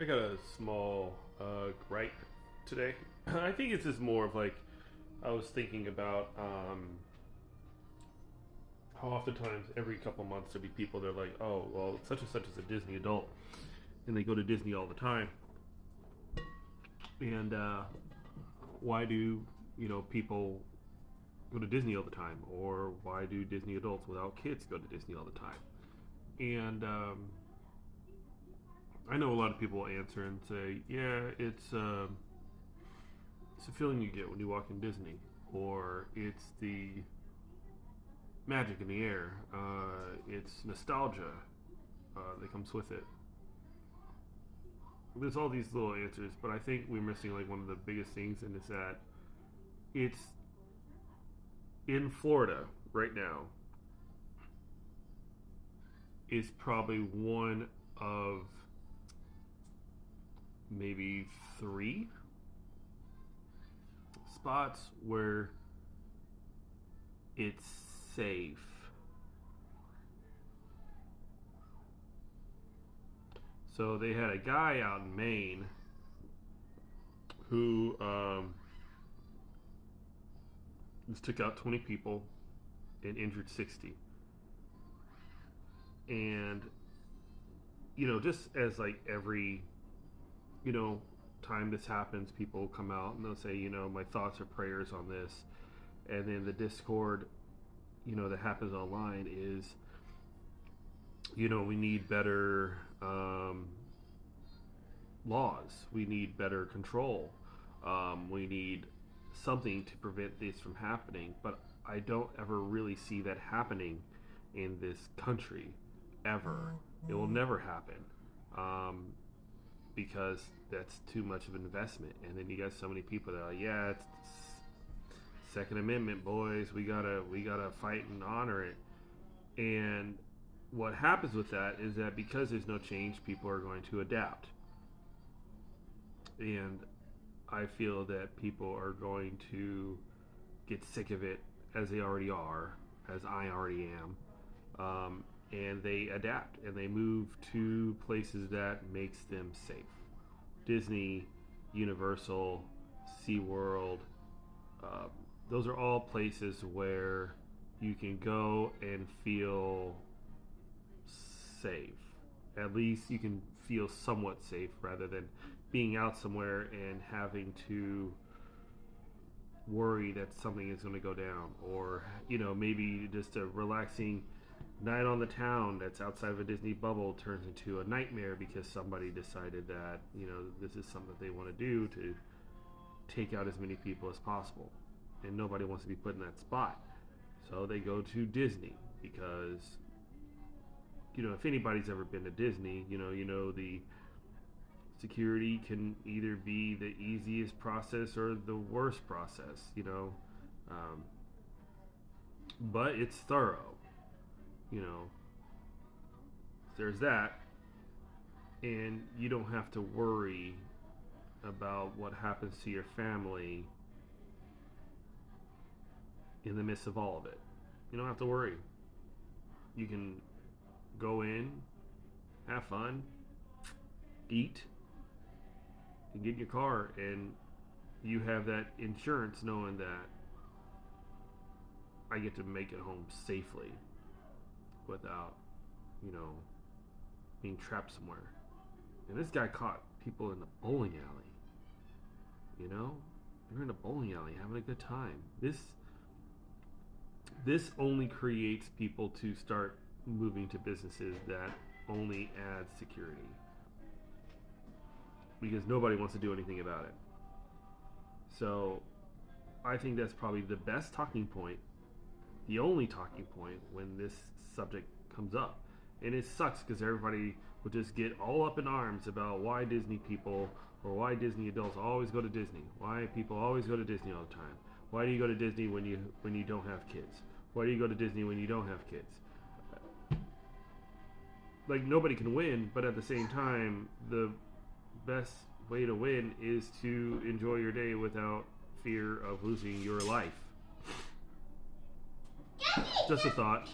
I got a small gripe today. I think it's just more of like I was thinking about how oftentimes every couple months there'll be people that are like, oh, well, such and such is a Disney adult, and they go to Disney all the time. And why do people go to Disney all the time, or why do Disney adults without kids go to Disney all the time? And I know a lot of people will answer and say, yeah, it's a feeling you get when you walk in Disney, or it's the magic in the air. It's nostalgia that comes with it. There's all these little answers, but I think we're missing like one of the biggest things, and it's that it's in Florida right now is probably one of maybe three spots where it's safe. So they had a guy out in Maine who just took out 20 people and injured 60. And just as like every time this happens, people come out and they'll say, my thoughts or prayers on this. And then the discord that happens online is we need better laws, we need better control, we need something to prevent this from happening. But I don't ever really see that happening in this country ever. It will never happen, because that's too much of an investment. And then you got so many people that are like, yeah, it's Second Amendment, boys, we gotta fight and honor it. And what happens with that is that because there's no change, people are going to adapt. And I feel that people are going to get sick of it, as they already are, as I already am. And they adapt and they move to places that makes them safe. Disney, Universal, SeaWorld, those are all places where you can go and feel safe. At least you can feel somewhat safe, rather than being out somewhere and having to worry that something is going to go down, or maybe just a relaxing night on the town that's outside of a Disney bubble turns into a nightmare because somebody decided that this is something that they want to do to take out as many people as possible, and nobody wants to be put in that spot. So they go to Disney because if anybody's ever been to Disney, the security can either be the easiest process or the worst process, but it's thorough. There's that, and you don't have to worry about what happens to your family in the midst of all of it. You don't have to worry. You can go in, have fun, eat, and get in your car, and you have that insurance knowing that I get to make it home safely without being trapped somewhere. And this guy caught people in the bowling alley. They're in a bowling alley having a good time. This only creates people to start moving to businesses that only add security, because nobody wants to do anything about it. So I think that's probably the best talking point, the only talking point when this subject comes up. And it sucks because everybody will just get all up in arms about why Disney people or why Disney adults always go to Disney. Why people always go to Disney all the time. Why do you go to Disney when you don't have kids? Why do you go to Disney when you don't have kids? Like, nobody can win, but at the same time, the best way to win is to enjoy your day without fear of losing your life. Just a thought.